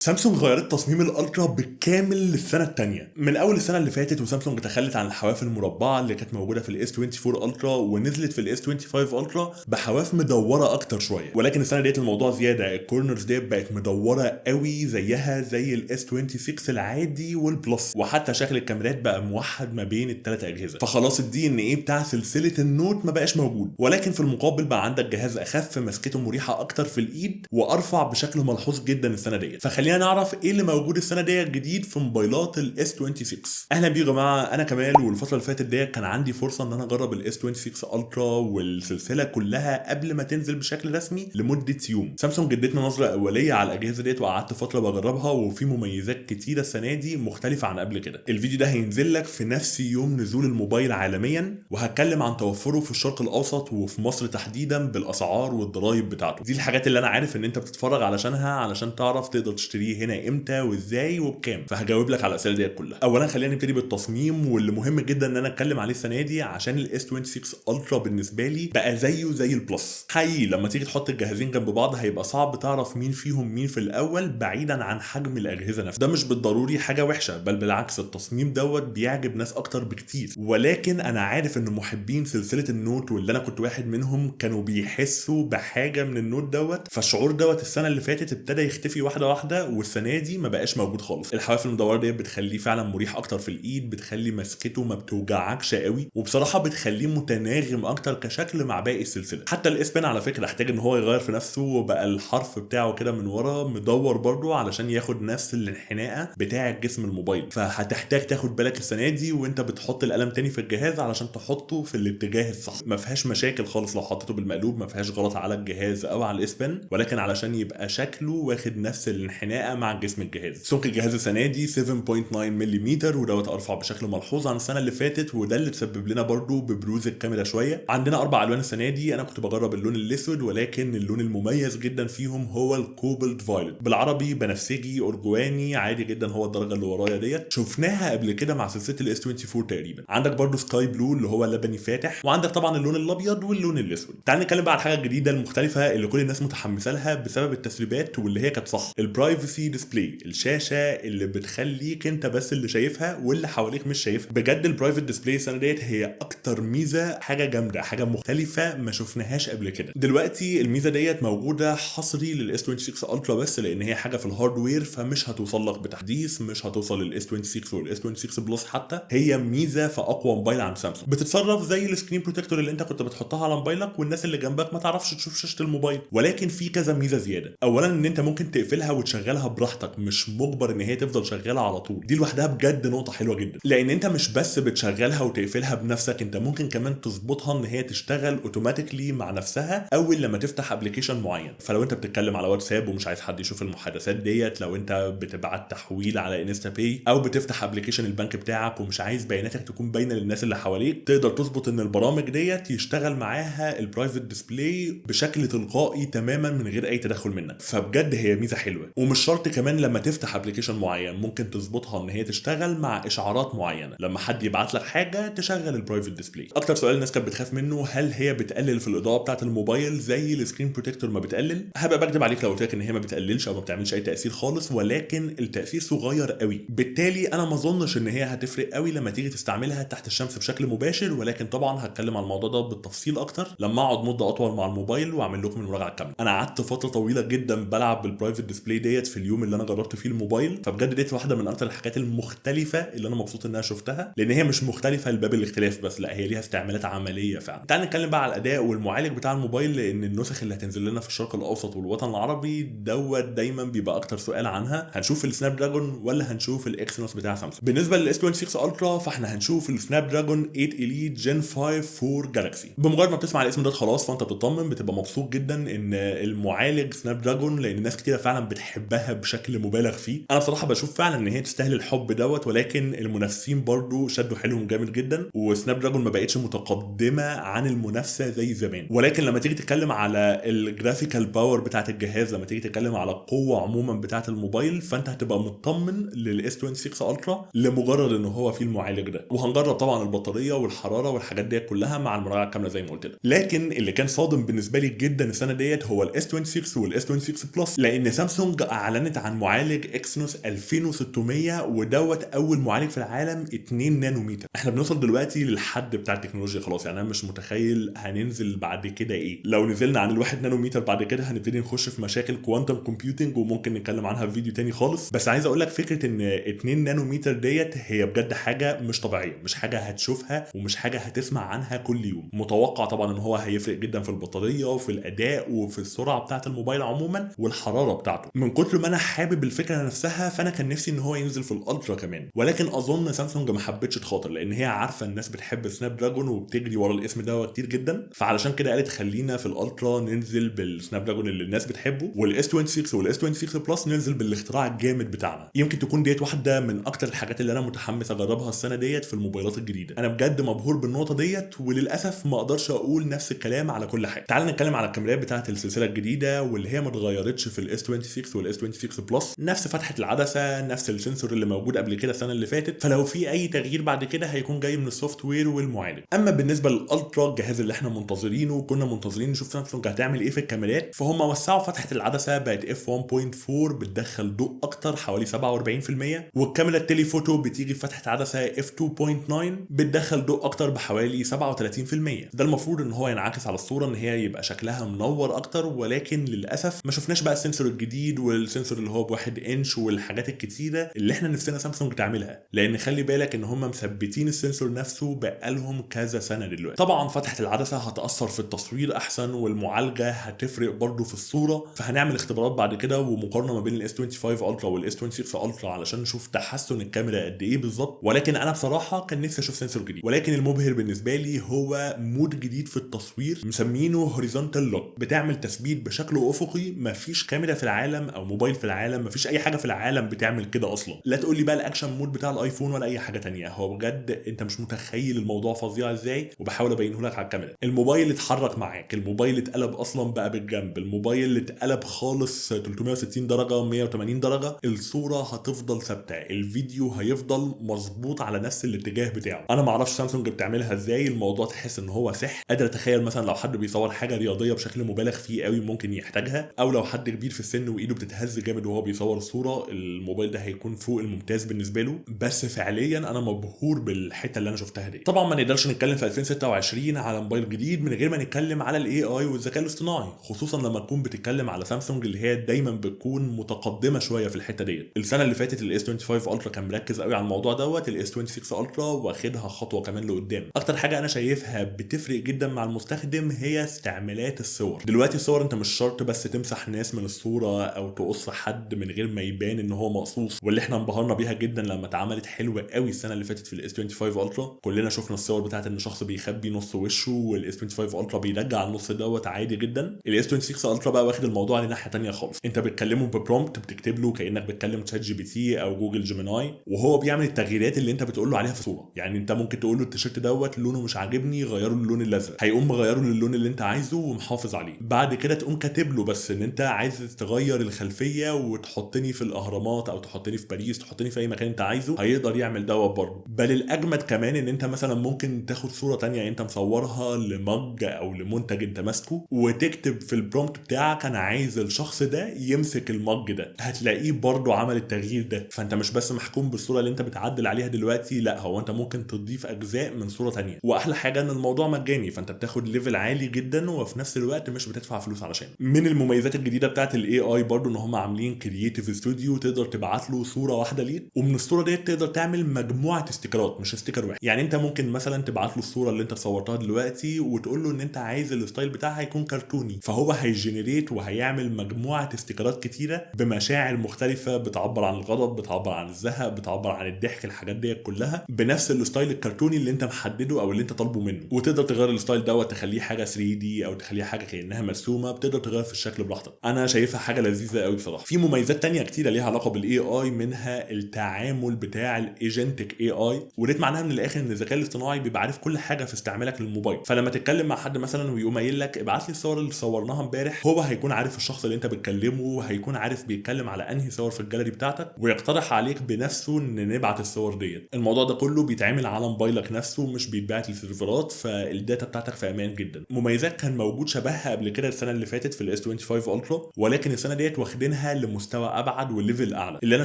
سامسونج غيرت تصميم الالترا بالكامل للسنه الثانيه من اول السنه اللي فاتت، وسامسونج تخلت عن الحواف المربعه اللي كانت موجوده في الاس 24 الترا ونزلت في الاس 25 الترا بحواف مدوره اكتر شويه. ولكن السنه ديت الموضوع زياده، الكورنرز ديت بقت مدوره قوي زيها زي الاس 26 العادي والبلس، وحتى شكل الكاميرات بقى موحد ما بين الثلاث اجهزه. فخلاص الدي ان ايه بتاع سلسله النوت ما بقاش موجود، ولكن في المقابل بقى عندك جهاز اخف، مسكته مريحه اكتر في الايد وارفع بشكل ملحوظ جدا السنه ديت. فخلينا نعرف ايه اللي موجود السنه ديت جديد في موبايلات الاس 26. اهلا بيكم يا جماعه، انا كمال. والفتره اللي فاتت ديت كان عندي فرصه ان انا اجرب الاس 26 الترا والسلسله كلها قبل ما تنزل بشكل رسمي لمده يوم. سامسونج ادتنا نظره اوليه على الاجهزه ديت وقعدت فتره بجربها، وفي مميزات كتيره السنه دي مختلفه عن قبل كده. الفيديو ده هينزل لك في نفس يوم نزول الموبايل عالميا، وهتكلم عن توفره في الشرق الاوسط وفي مصر تحديدا بالاسعار والضرايب بتاعته. دي الحاجات اللي انا عارف ان انت بتتفرج علشانها، علشان تعرف تقدر تشتريه هنا امتى وازاي وبكام. فهجاوب لك على الاسئله ديت كلها. اولا خلينا نبتدي بالتصميم، واللي مهم جدا ان انا اتكلم عليه السنه دي عشان الاس 26 الترا بالنسبه لي بقى زيه زي البلس. حقيقي لما تيجي تحط الجهازين جنب بعض هيبقى صعب تعرف مين فيهم مين في الاول، بعيدا عن حجم الاجهزه نفسها. ده مش بالضروري حاجه وحشه، بل بالعكس التصميم دوت بيعجب ناس اكتر بكتير. ولكن انا عارف ان محبين سلسله النوت، واللي انا كنت واحد منهم، كانوا بيحسوا بحاجه من النوت دوت. فالشعور دوت السنه اللي فاتت ابتدى يختفي واحده واحده، والسنه دي ما بقاش موجود خالص. الحواف المدوره دي بتخليه فعلا مريح اكتر في الايد، بتخلي مسكته ما بتوجعكش قوي، وبصراحه بتخليه متناغم اكتر كشكل مع باقي السلسله. حتى الاس بن على فكره احتاج ان هو يغير في نفسه، وبقى الحرف بتاعه كده من ورا مدور برضه علشان ياخد نفس الانحناءه بتاع جسم الموبايل. فهتحتاج تاخد بالك السنه دي وانت بتحط القلم تاني في الجهاز علشان تحطه في الاتجاه الصح. ما فيهاش مشاكل خالص لو حطيته بالمقلوب، ما فيهاش غلط على الجهاز او على الاس بن، ولكن علشان يبقى شكله واخد نفس الانحناءه مع جسم الجهاز. سمك الجهاز السنه دي 7.9 ملم، ودوت ارفع بشكل ملحوظ عن السنه اللي فاتت، وده اللي تسبب لنا برضو ببروز الكاميرا شويه. عندنا 4 الوان السنه دي، انا كنت بجرب اللون الاسود، ولكن اللون المميز جدا فيهم هو الكوبلت فايلوت، بالعربي بنفسجي ارجواني عادي جدا، هو الدرجه اللي ورايا ديت. شفناها قبل كده مع سلسله الاس 24 تقريبا. عندك برضو سكاي بلو اللي هو لبني فاتح، وعندك طبعا اللون الابيض واللون الاسود. تعال نتكلم بقى على الحاجه الجديده المختلفه اللي كل الناس متحمسه لها بسبب التسريبات، واللي هي كانت صح. البرايفسي ديسبلاي، الشاشه اللي بتخليك انت بس اللي شايفها واللي حواليك مش شايفها. بجد البرايفت ديسبلاي السنه ديت هي اكتر ميزه، حاجه جامده، حاجه مختلفه ما شفناهاش قبل كده. دلوقتي الميزه ديت موجوده حصري للاس 26 الترا بس، لان هي حاجه في الهاردوير، فمش هتوصل لك بتحديث، مش هتوصل للاس 26 والاس 26 بلس. حتى هي ميزه في اقوى موبايل عند سامسونج، بتتصرف زي السكرين بروتكتور اللي انت كنت بتحطها على موبايلك والناس اللي جنبك ما تعرفش تشوف شاشه الموبايل. ولكن في كذا ميزه زياده. اولا ان انت ممكن تقفلها وتشغلها براحتك، مش مجبر ان هي تفضل شغاله على طول. دي لوحدها بجد نقطه حلوه جدا، لان انت مش بس بتشغلها وتقفلها بنفسك، انت ممكن كمان تظبطها ان هي تشتغل اوتوماتيكلي مع نفسها اول لما تفتح ابلكيشن معين. فلو انت بتتكلم على واتساب ومش عايز حد يشوف المحادثات ديت، لو انت بتبعت تحويل على انستا باي، او بتفتح ابلكيشن البنك بتاعك ومش عايز بياناتك تكون باينه للناس اللي حواليك، تقدر تظبط ان البرامج ديت يشتغل معاها البرايفت ديسبلاي بشكل تلقائي تماما من غير اي تدخل منك. فبجد هي ميزه حلوه. ومش شرط كمان لما تفتح ابلكيشن معين، ممكن تظبطها ان هي تشتغل مع اشعارات معينه، لما حد يبعت لك حاجه تشغل البرايفت ديسبلاي. اكتر سؤال الناس كانت بتخاف منه، هل هي بتقلل في الاضاءه بتاعه الموبايل زي السكرين بروتكتور ما بتقلل؟ هبقى بكذب عليك لو قلت لك ان هي ما بتقللش او ما بتعملش اي تاثير خالص، ولكن التاثير صغير قوي. بالتالي انا ما اظنش ان هي هتفرق قوي لما تيجي تستعملها تحت الشمس بشكل مباشر. ولكن طبعا هتكلم عن الموضوع ده بالتفصيل اكتر لما اقعد مده اطول مع الموبايل واعمل لكم المراجعه الكامله. انا قعدت فتره طويله جدا بلعب بالبرايفت ديسبلاي ديت في اليوم اللي انا جربت فيه الموبايل، فبجد ديت واحده من اكتر الحاجات المختلفه اللي انا مبسوط انها شفتها، لان هي مش مختلفه لباب الاختلاف بس، لا هي ليها استعمالات عمليه فعلا. تعال نتكلم بقى على الاداء والمعالج بتاع الموبايل، لان النسخ اللي هتنزل لنا في الشرق الاوسط والوطن العربي دوت دايما بيبقى اكتر سؤال عنها. هنشوف السناب دراجون ولا هنشوف الاكسينوس بتاع سامسونج؟ بالنسبه للاس 26 الترا فاحنا هنشوف السناب دراجون 8 اليت جن 5 4 جالاكسي. بمجرد ما بتسمع الاسم ده خلاص فانت بتطمن، بتبقى مبسوط جدا ان المعالج سناب دراجون، لان ناس كتير فعلا بتحبها بشكل مبالغ فيه. انا بصراحه بشوف فعلا ان هي تستاهل الحب دوت، ولكن المنافسين برضو شدوا حيلهم جامد جدا، وسناب دراجون ما بقتش متقدمه عن المنافسه زي زمان. ولكن لما تيجي تتكلم على الجرافيكال باور بتاعه الجهاز، لما تيجي تتكلم على القوه عموما بتاعه الموبايل، فانت هتبقى مطمن للاس 26 الترا لمجرد ان هو فيه المعالج ده. وهنجرب طبعا البطاريه والحراره والحاجات دي كلها مع المراجعه الكامله زي ما قلت لك. لكن اللي كان صادم بالنسبه لي جدا السنه ديت هو الاس 26 والاس 26 بلس، لان سامسونج اعلنت عن معالج اكسينوس 2600 ودوت اول معالج في العالم 2 نانومتر. احنا بنوصل دلوقتي للحد بتاع التكنولوجيا خلاص، يعني انا مش متخيل هننزل بعد كده ايه. لو نزلنا عن الواحد نانومتر بعد كده هنبتدي نخش في مشاكل كوانتم كومبيوتنج وممكن نتكلم عنها في فيديو تاني خالص. بس عايز اقول لك فكره ان 2 نانومتر ديت هي بجد حاجه مش طبيعيه، مش حاجه هتشوفها ومش حاجه هتسمع عنها كل يوم. متوقع طبعا ان هو هيفرق جدا في البطاريه وفي الاداء وفي السرعه بتاعه الموبايل عموما والحراره بتاعته. من كتر ما انا حابب الفكره نفسها فانا كان نفسي ان هو ينزل في الالترا كمان، ولكن اظن سامسونج ما حبتش تخاطر لان هي عارفه الناس بتحب سناب دراجون وبتجري ورا الاسم ده كتير جدا، فعلشان كده قالت خلينا في الالترا ننزل بالسناب دراجون اللي الناس بتحبه، والاس 26 والاس 26 بلس ننزل بالاختراع الجامد بتاعنا. يمكن تكون ديت واحده من اكتر الحاجات اللي انا متحمس اجربها السنه ديت في الموبايلات الجديده. انا بجد مبهور بالنقطه ديت، وللاسف ما اقدرش اقول نفس الكلام على كل حاجه. تعال نتكلم على الكاميرات بتاعه السلسله الجديده واللي هي ما اتغيرتش في الاس 26 والاس 26 بلس، نفس فتحه العدسه، نفس السنسور اللي موجود قبل كده السنه اللي فاتت، فلو في اي تغيير بعد كده هيكون جاي من السوفت وير والمعالج. اما بالنسبه للالترا الجهاز اللي احنا منتظرينه وكنا منتظرين نشوف سامسونج هتعمل ايه في الكاميرات، فهم وسعوا فتحه العدسه بقت اف 1.4 بتدخل ضوء اكتر حوالي 47%، والكاميرا التليفوتو بتيجي في فتحه عدسه اف 2.9 بتدخل ضوء اكتر بحوالي 37%. ده المفروض ان هو ينعكس على الصوره ان هي يبقى شكلها منور اكتر، ولكن للاسف ما شفناش بقى السنسور الجديد والسنسور اللي هو بواحد انش والحاجات الكتيره اللي احنا نفسنا سامسونج تعملها، لان خلي بالك ان هم مثبتين السنسور نفسه بقالهم كذا سنه دلوقتي. طبعا فتحه العدسه هتاثر في التصوير احسن والمعالجه هتفرق برضو في الصوره، فهنعمل اختبارات بعد كده ومقارنه ما بين الاس 25 الترا والاس 26 الترا علشان نشوف تحسن الكاميرا قد ايه بالظبط. ولكن انا بصراحه كان نفسي اشوف سنسور جديد، ولكن المبهر بالنسبه لي هو مود جديد في التصوير مسمينه هوريزونتال لوك، بتعمل تثبيت بشكل افقي. مفيش كاميرا في العالم او موبايل في العالم، مفيش اي حاجه في العالم بتعمل كده اصلا. لا تقول لي بقى الاكشن مود بتاع الايفون ولا اي حاجه تانية، هو بجد انت مش متخيل الموضوع فظيع ازاي، وبحاول ابينه لك على الكاميرا. الموبايل اتحرك معاك، الموبايل اتقلب اصلا بقى بالجنب، الموبايل اتقلب خالص 360 درجه 180 درجه، الصوره هتفضل ثابته، الفيديو هيفضل مظبوط على نفس الاتجاه بتاعه. انا ما اعرفش سامسونج بتعملها ازاي، الموضوع تحس ان هو سحر. قادر اتخيل مثلا لو حد بيصور حاجه رياضيه بشكل مبالغ فيه قوي ممكن يحتاجها، او لو حد كبير في السن وايده بتتهز جامد وهو بيصور الصوره، الموبايل ده هيكون فوق الممتاز بالنسبه له. بس فعليا انا مبهور بالحته اللي انا شفتها دي. طبعا ما نقدرش نتكلم في 2026 على موبايل جديد من غير ما نتكلم على الاي اي والذكاء الاصطناعي، خصوصا لما تكون بتتكلم على سامسونج اللي هي دايما بتكون متقدمه شويه في الحته ديت. السنه اللي فاتت الاس 25 الترا كان مركز قوي على الموضوع دوت، الاس 26 الترا واخدها خطوه كمان لقدام. اكتر حاجه انا شايفها بتفرق جدا مع المستخدم هي استعمالات الصور. دلوقتي الصور انت مش شرط بس تمسح ناس من الصوره او تقص حد من غير ما يبان ان هو مقصوص، واللي احنا انبهرنا بيها جدا لما اتعملت حلوه قوي السنه اللي فاتت في الاس 25 الترا. كلنا شفنا الصور بتاعت ان شخص بيخبي نص وشه والاس 25 الترا بيرجع النص دوت عادي جدا. الاس 26 الترا بقى واخد الموضوع لناحيه ثانيه خالص، انت بتكلمه ببرومبت، بتكتب له كانك بتكلم تشات جي بي تي او جوجل جيميناي، وهو بيعمل التغييرات اللي انت بتقول له عليها في الصوره. يعني انت ممكن تقول له التيشيرت دوت لونه مش عاجبني غيره للون الازرق، هيقوم مغيره للون اللي انت عايزه ومحافظ عليه. بعد كده تقوم كاتب له بس ان انت عايز تغير الخلفيه وتحطني في الاهرامات او تحطني في باريس، تحطني في اي مكان انت عايزه، هيقدر يعمل دوت برضه. بل الاجمد كمان ان انت مثلا ممكن تاخد صوره تانية انت مصورها لمج او لمنتج انت ماسكه وتكتب في البرومبت بتاعك انا عايز الشخص ده يمسك المج ده، هتلاقيه برضه عمل التغيير ده. فانت مش بس محكوم بالصوره اللي انت بتعدل عليها دلوقتي، لا هو انت ممكن تضيف اجزاء من صوره تانية. واحلى حاجه ان الموضوع مجاني، فانت بتاخد ليفل عالي جدا وفي نفس الوقت مش بتدفع فلوس علشان. من المميزات الجديده بتاعت الاي اي برضه ان هم عاملين كرييتيف ستوديو، تقدر تبعت له صوره واحده ليك ومن الصوره ديت تقدر تعمل مجموعه استيكرات مش استيكر واحد. يعني انت ممكن مثلا تبعت له الصوره اللي انت صورتها دلوقتي وتقول له ان انت عايز الستايل بتاعها يكون كرتوني، فهو هيجنريت وهيعمل مجموعه استيكرات كتيره بمشاعر مختلفه بتعبر عن الغضب، بتعبر عن الزهق، بتعبر عن الضحك، الحاجات ديت كلها بنفس الستايل الكرتوني اللي انت محدده او اللي انت طالبه منه. وتقدر تغير الستايل دوت تخليه حاجه 3 دي او تخليها حاجه كانها مرسومه، بتقدر تغير في الشكل براحتك. انا شايفها حاجه لذيذه قوي بصراحه. في مميزات تانية كتيره ليها علاقه بالاي اي، منها التعامل بتاع الايجنتك اي اي، وديت معناها من الاخر ان الذكاء الاصطناعي بيبقى عارف كل حاجه في استعمالك للموبايل. فلما تتكلم مع حد مثلا ويقوم قايل لك ابعت لي الصور اللي صورناها امبارح، هو هيكون عارف الشخص اللي انت بتكلمه وهيكون عارف بيتكلم على انهي صور في الجاليري بتاعتك ويقترح عليك بنفسه ان نبعت الصور ديت. الموضوع ده كله بيتعمل على موبايلك نفسه مش بيتبعت للسيرفرات، فالداتا بتاعتك في امان جدا. مميزات كان موجود شبهها قبل كده السنه اللي فاتت في الاس 25 الترا، ولكن السنه ديت واخدينها تنقلها لمستوى ابعد وليفل اعلى. اللي انا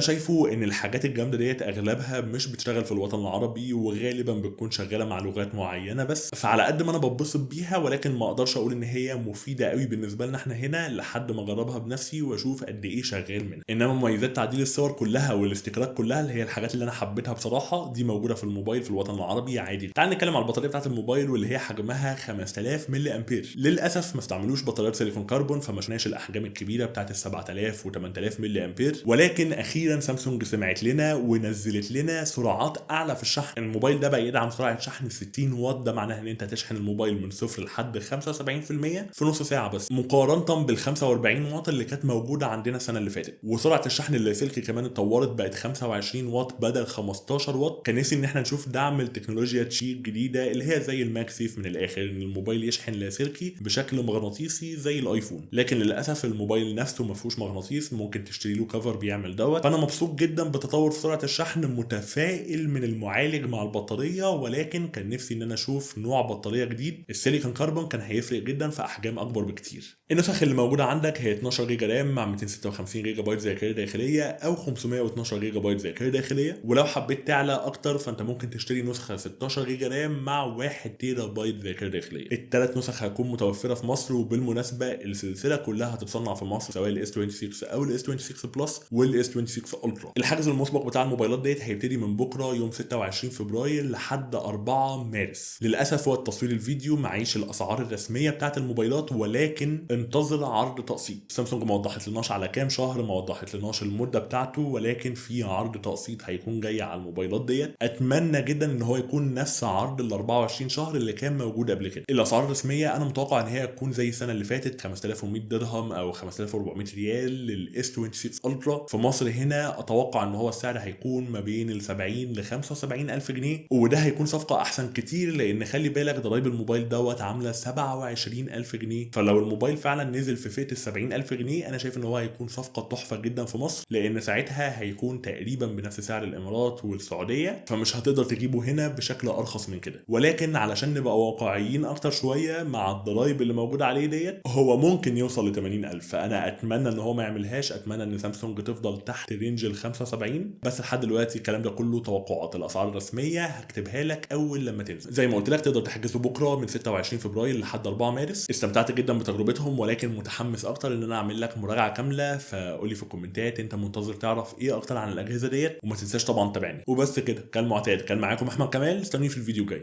شايفه ان الحاجات الجامده ديت اغلبها مش بتشتغل في الوطن العربي، وغالبا بتكون شغاله مع لغات معينه بس، فعلى قد ما انا بتبسط بيها ولكن ما اقدرش اقول ان هي مفيده قوي بالنسبه لنا احنا هنا لحد ما اجربها بنفسي واشوف قد ايه شغال منها. انما مميزات تعديل الصور كلها والاستيكرات كلها اللي هي الحاجات اللي انا حبيتها بصراحه دي موجوده في الموبايل في الوطن العربي عادي. تعال نتكلم على البطاريه بتاعه الموبايل واللي هي حجمها 5000 ملي امبير. للاسف ما استعملوش بطاريات سيليكون كربون، فما شفناش الاحجام الكبيره بتاعه ال 7000 و 8000 ملي امبير، ولكن اخيرا سامسونج سمعت لنا ونزلت لنا سرعات اعلى في الشحن. الموبايل ده بقى يدعم سرعه شحن 60 واط، ده معناه ان انت تشحن الموبايل من 0 لحد 75% في نص ساعه بس، مقارنه بال 45 واط اللي كانت موجوده عندنا السنه اللي فاتت. وسرعه الشحن اللاسلكي كمان اتطورت بقت 25 واط بدل 15 واط. كان نفسي ان احنا نشوف دعم التكنولوجيا تشيك جديده اللي هي زي الماك سيف من الاخر، ان الموبايل يشحن لاسلكي بشكل مغناطيسي زي الايفون، لكن للاسف الموبايل نفسه ما فيهوش مغناطيس، ممكن تشتري له كفر بيعمل دوت. فانا مبسوط جدا بتطور في سرعه الشحن، متفائل من المعالج مع البطاريه، ولكن كان نفسي ان انا اشوف نوع بطاريه جديد. السيليكون كربون كان هيفرق جدا في احجام اكبر بكتير. النسخ اللي موجوده عندك هي 12 جيجا رام مع 256 جيجا بايت ذاكره داخليه او 512 جيجا بايت ذاكره داخليه، ولو حبيت تعلى اكتر فانت ممكن تشتري نسخه 16 جيجا رام مع 1 تيرا بايت ذاكره داخليه. الثلاث نسخ هتكون متوفره في مصر، وبالمناسبه السلسله كلها هتتصنع في مصر سواء الاس 26 او الاس 26 بلس والاس 26 الترا. الحجز المسبق بتاع الموبايلات ديت هيبتدي من بكره يوم 26 فبراير لحد 4 مارس. للاسف وقت تصوير الفيديو معيش الاسعار الرسميه بتاعت الموبايلات، ولكن انتظر عرض تقسيط. سامسونج ما وضحت لناش على كام شهر، ما وضحت لناش المده بتاعته، ولكن في عرض تقسيط هيكون جاي على الموبايلات ديت. اتمنى جدا ان هو يكون نفس عرض ال 24 شهر اللي كان موجود قبل كده. الاسعار الرسميه انا متوقع ان هي تكون زي السنه اللي فاتت 5100 درهم او 5400 ريال للاس 26 الترا. في مصر هنا اتوقع ان هو السعر هيكون ما بين ال 70 ل 75 الف جنيه، وده هيكون صفقه احسن كتير، لان خلي بالك ضرايب الموبايل دوت عامله 27 الف جنيه. فلو الموبايل فعلا نزل في فئه ال 70 الف جنيه انا شايف ان هو هيكون صفقه تحفه جدا في مصر، لان ساعتها هيكون تقريبا بنفس سعر الامارات والسعوديه، فمش هتقدر تجيبه هنا بشكل ارخص من كده. ولكن علشان نبقى واقعيين اكتر شويه مع الضرايب اللي موجوده عليه ديت هو ممكن يوصل ل 80 الف. فانا اتمنى ان هو ما يعملهاش، اتمنى ان سامسونج تفضل تحت رينج ال 75. بس لحد دلوقتي الكلام ده كله توقعات. الاسعار الرسميه هكتبها لك اول لما تنزل. زي ما قلت لك تقدر تحجزه بكره من 26 فبراير لحد 4 مارس. استمتعت جدا بتجربتهم، ولكن متحمس اكتر ان انا اعمل لك مراجعه كامله. فقول لي في الكومنتات انت منتظر تعرف ايه اكتر عن الاجهزه ديت، وما تنساش طبعا تتابعني. وبس كده، كالمعتاد كان معاكم احمد كمال، استنوني في الفيديو الجاي.